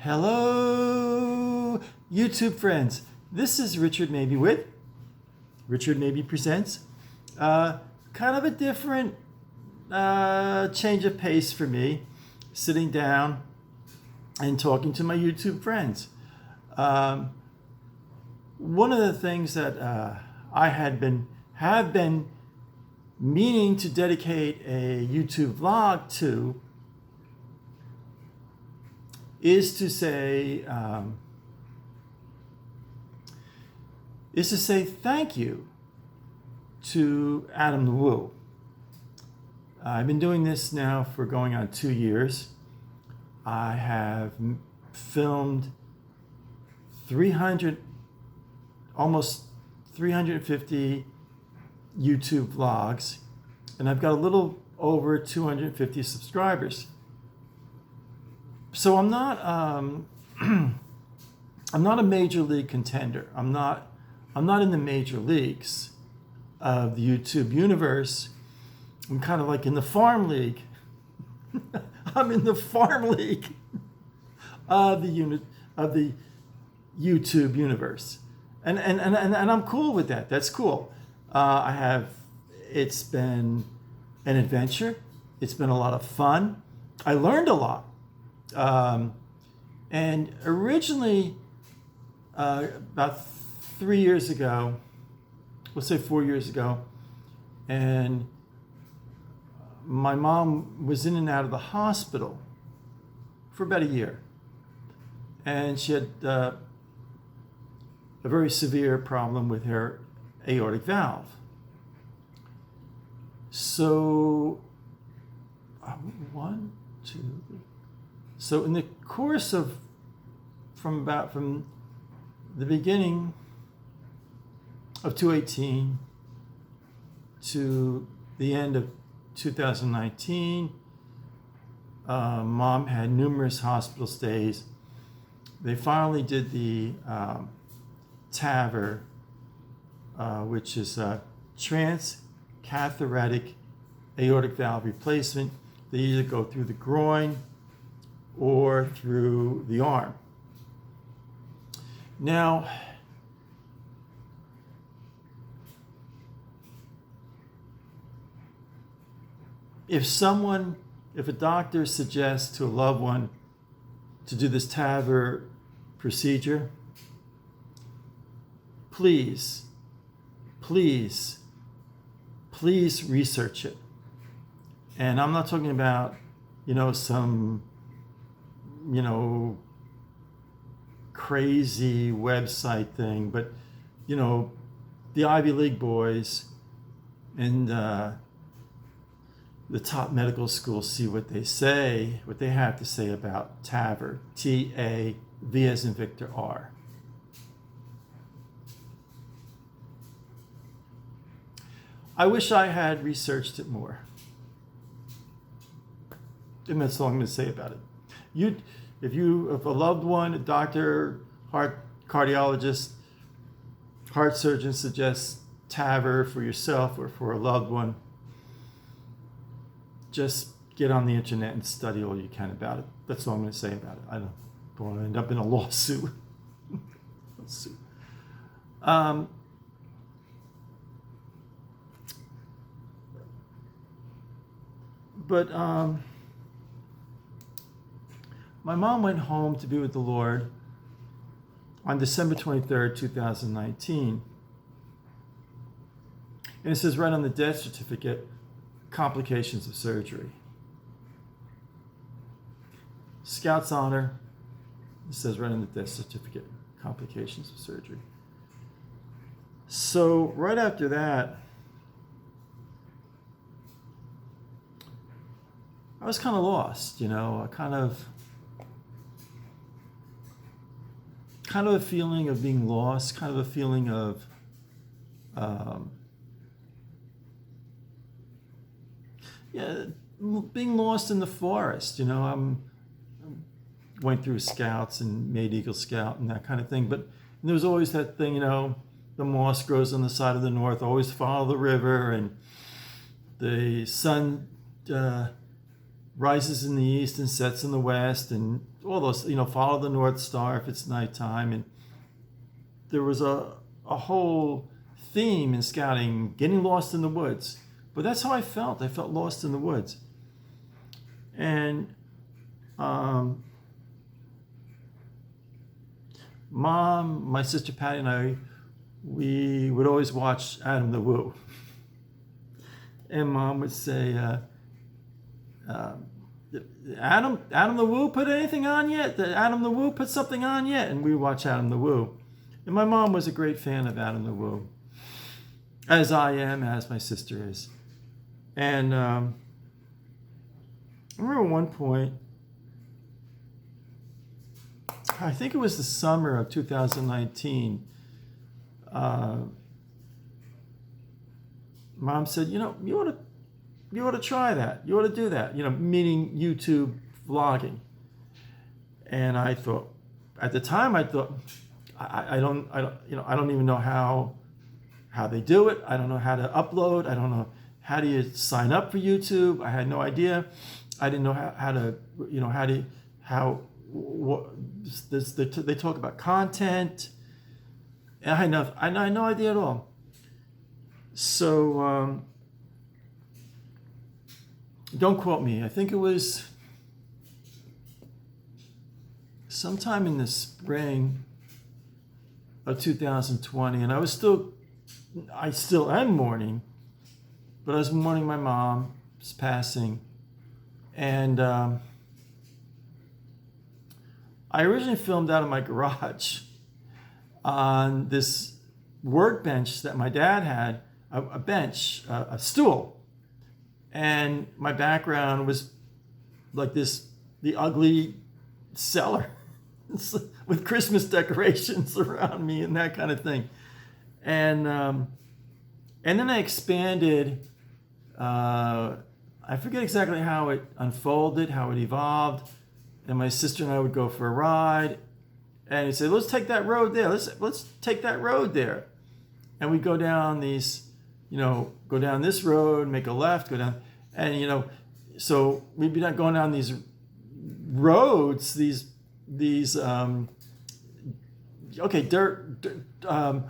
Hello, YouTube friends. This is Richard Mabey with Richard Mabey Presents. Kind of a different change of pace for me, sitting down and talking to my YouTube friends. One of the things that I have been meaning to dedicate a YouTube vlog to is to say thank you to Adam Wu. I've been doing this now for going on 2 years. I have filmed almost 350 YouTube vlogs, and I've got a little over 250 subscribers. So I'm not I'm not a major league contender. I'm not in the major leagues of the YouTube universe. I'm kind of like in the farm league. I'm in the farm league of the YouTube universe, and I'm cool with that. That's cool. It's been an adventure. It's been a lot of fun. I learned a lot. And originally, about 3 years ago, let's say 4 years ago, and my mom was in and out of the hospital for about a year. And she had a very severe problem with her aortic valve. So, So in the course of from the beginning of 2018 to the end of 2019, Mom had numerous hospital stays. They finally did the TAVR, which is a transcatheter aortic valve replacement. They either go through the groin or through the arm. Now, if a doctor suggests to a loved one to do this TAVR procedure, please research it. And I'm not talking about, some crazy website thing, but the Ivy League boys and the top medical schools see what they have to say about TAVR, T-A-V as in Victor R. I wish I had researched it more. And that's all I'm going to say about it. If you have a loved one, a doctor, cardiologist, heart surgeon suggests TAVR for yourself or for a loved one, just get on the internet and study all you can about it. That's all I'm going to say about it. I don't want to end up in a lawsuit. My mom went home to be with the Lord on December 23rd, 2019. And it says right on the death certificate, complications of surgery. Scout's honor, it says right on the death certificate, complications of surgery. So right after that, I was kind of lost, I kind of a feeling of being lost, kind of a feeling of being lost in the forest. Went through Scouts and made Eagle Scout and that kind of thing, but there was always that thing, the moss grows on the side of the north, always follow the river, and the sun rises in the east and sets in the west, and all those, follow the North Star if it's nighttime. And there was a whole theme in scouting, getting lost in the woods. But that's how I felt. I felt lost in the woods. And Mom, my sister Patty, and I, we would always watch Adam the Woo. And Mom would say, Adam the Woo put anything on yet? Did Adam the Woo put something on yet? And we watch Adam the Woo. And my mom was a great fan of Adam the Woo, as I am, as my sister is. And I remember one point, I think it was the summer of 2019, Mom said, you ought to try that. You ought to do that, meaning YouTube vlogging. And I thought, at the time, I thought, I don't even know how they do it. I don't know how to upload. I don't know how do you sign up for YouTube. I had no idea. I didn't know they talk about content. And I had no idea at all. So don't quote me. I think it was sometime in the spring of 2020, and I still am mourning, but I was mourning my mom's passing. And I originally filmed out of my garage on this workbench that my dad had, a stool. And my background was like the ugly cellar with Christmas decorations around me and that kind of thing. And then I expanded. I forget exactly how it unfolded, how it evolved. And my sister and I would go for a ride, and he'd say, "Let's take that road there. Let's take that road there." And we'd go down go down this road, make a left, go down, and so we'd be not going down these roads, these dirt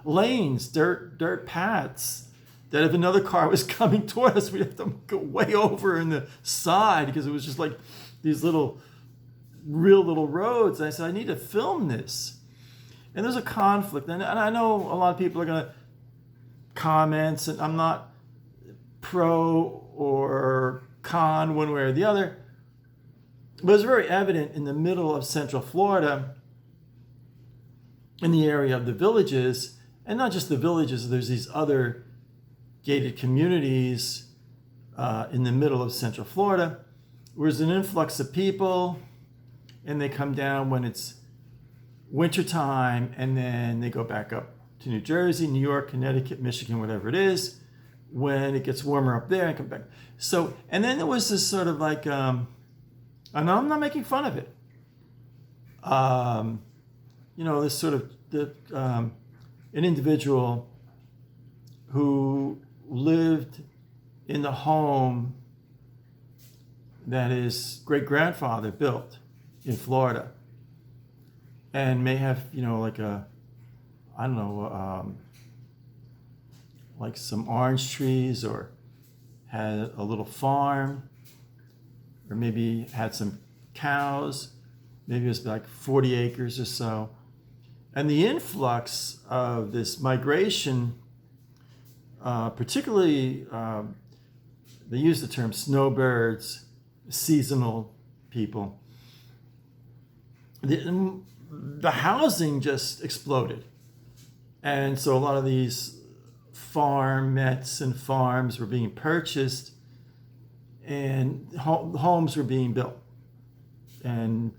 lanes, dirt paths, that if another car was coming toward us, we'd have to go way over in the side, because it was just like these real little roads. And I said, I need to film this. And there's a conflict. And I know a lot of people are going to comment, and I'm not pro or con one way or the other. But it's very evident in the middle of Central Florida, in the area of the villages, and not just the villages, there's these other gated communities in the middle of Central Florida, where there's an influx of people, and they come down when it's wintertime, and then they go back up to New Jersey, New York, Connecticut, Michigan, whatever it is, when it gets warmer up there, and come back. So, and then there was this sort of like, and I'm not making fun of it, this sort of an individual who lived in the home that his great-grandfather built in Florida, and may have, like some orange trees, or had a little farm, or maybe had some cows. Maybe it was like 40 acres or so. And the influx of this migration, particularly, they use the term snowbirds, seasonal people, the housing just exploded. And so a lot of these farmettes and farms were being purchased, and homes were being built, and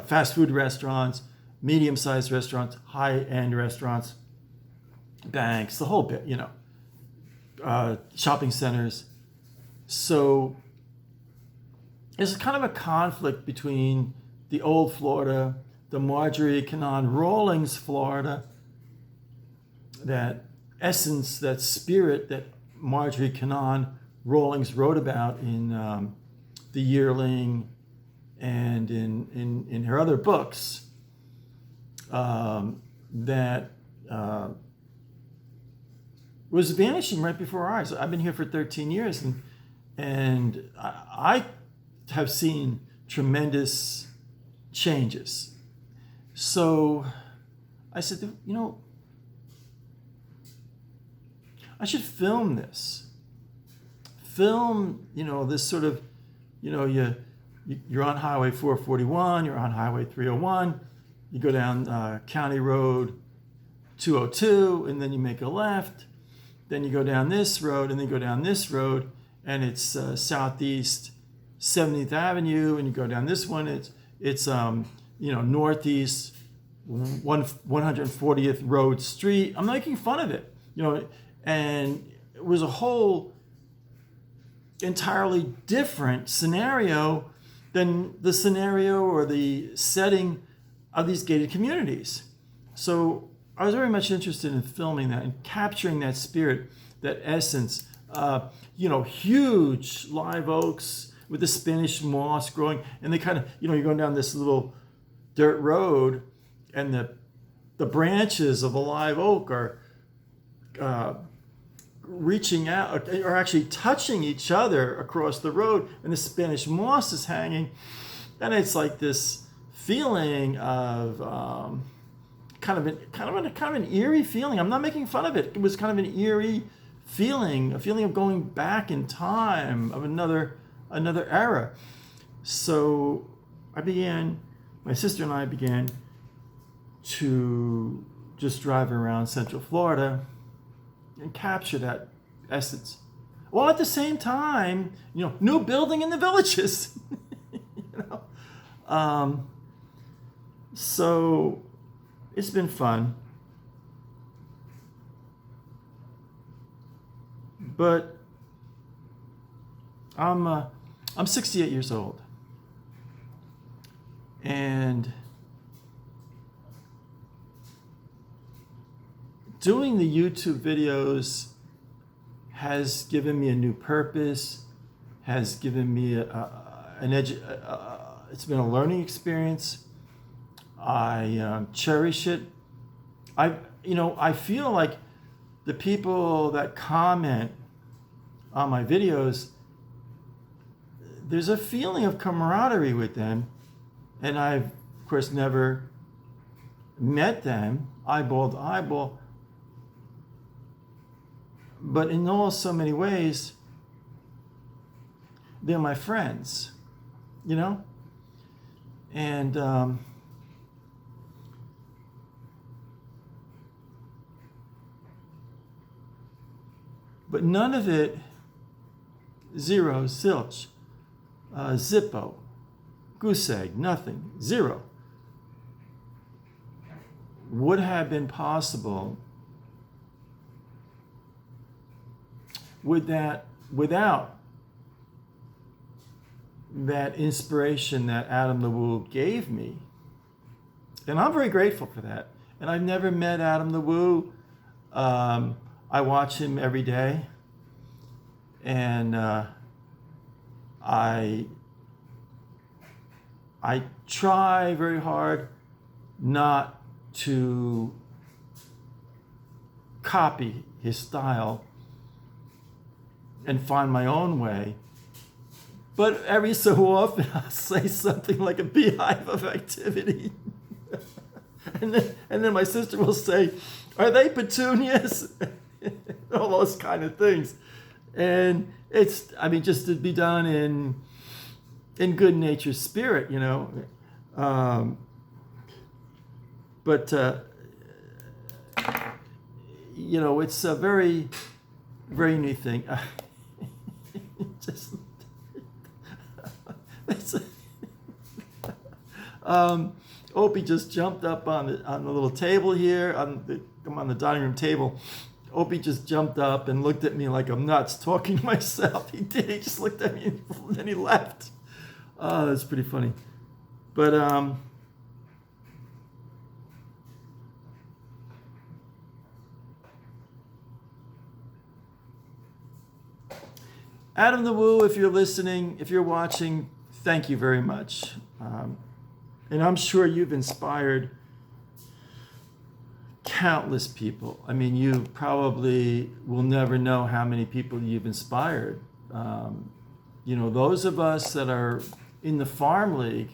fast food restaurants, medium-sized restaurants, high-end restaurants, banks, the whole bit, shopping centers. So there's kind of a conflict between the old Florida, the Marjorie Cannon Rawlings Florida, that essence, that spirit that Marjorie Cannon Rawlings wrote about in The Yearling, and in her other books, that was vanishing right before our eyes. I've been here for 13 years, and I have seen tremendous changes. So I said, you know, I should film this. Film, you know, this sort of, you know, you're on Highway 441, you're on Highway 301, you go down County Road 202, and then you make a left, then you go down this road, and then you go down this road, and it's southeast 70th Avenue, and you go down this one, it's you know, northeast 140th Road Street. I'm not making fun of it, you know, and it was a whole entirely different scenario than the scenario or the setting of these gated communities. So I was very much interested in filming that and capturing that spirit, that essence. You know, huge live oaks with the Spanish moss growing, and they kind of, you know, you're going down this little dirt road, and the branches of a live oak are reaching out, or actually touching each other across the road, and the Spanish moss is hanging, and it's like this feeling of kind of an eerie feeling. I'm not making fun of it. It was kind of an eerie feeling, a feeling of going back in time, of another era. So my sister and I began to just drive around Central Florida and capture that essence. While at the same time, you know, new building in the villages. You know? So it's been fun. But I'm 68 years old. And doing the YouTube videos has given me a new purpose, has given me it's been a learning experience. I cherish it. I feel like the people that comment on my videos, there's a feeling of camaraderie with them, and I've, of course, never met them eyeball to eyeball, but in so many ways, they're my friends, you know? And but none of it, zero, zilch, Zippo, goose egg, nothing, zero, would have been possible without that inspiration that Adam LeWoo gave me. And I'm very grateful for that. And I've never met Adam LeWoo. I watch him every day. And I try very hard not to copy his style and find my own way. But every so often I'll say something like a beehive of activity. and then my sister will say, "Are they petunias?" All those kind of things. And it's, just to be done in good natured spirit, you know. But it's a very, very neat thing. Opie just jumped up on the little table here. I'm on the dining room table. Opie just jumped up and looked at me like I'm nuts, talking to myself. He did. He just looked at me and then he left. Oh, that's pretty funny. But Adam the Woo, if you're listening, if you're watching, thank you very much. And I'm sure you've inspired countless people. I mean, you probably will never know how many people you've inspired. Those of us that are in the farm league,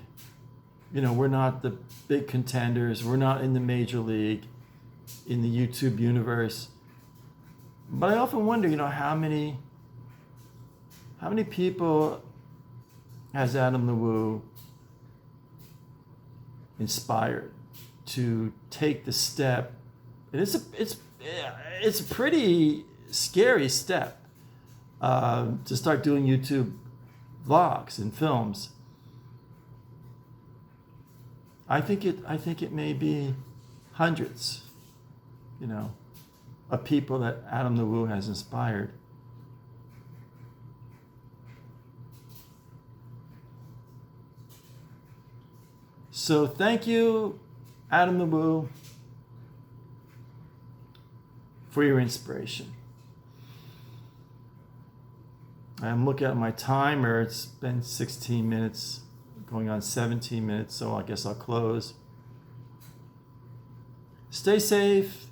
we're not the big contenders. We're not in the major league, in the YouTube universe. But I often wonder, how many people has Adam the Woo inspired to take the step? And it's a pretty scary step to start doing YouTube vlogs and films. I think it may be hundreds, of people that Adam the Woo has inspired. So thank you, Adam the Woo, for your inspiration. I'm looking at my timer. It's been 16 minutes, going on 17 minutes, so I guess I'll close. Stay safe.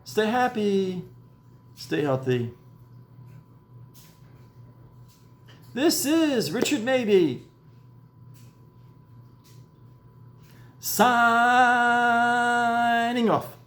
Stay happy. Stay healthy. This is Richard Mabey, signing off.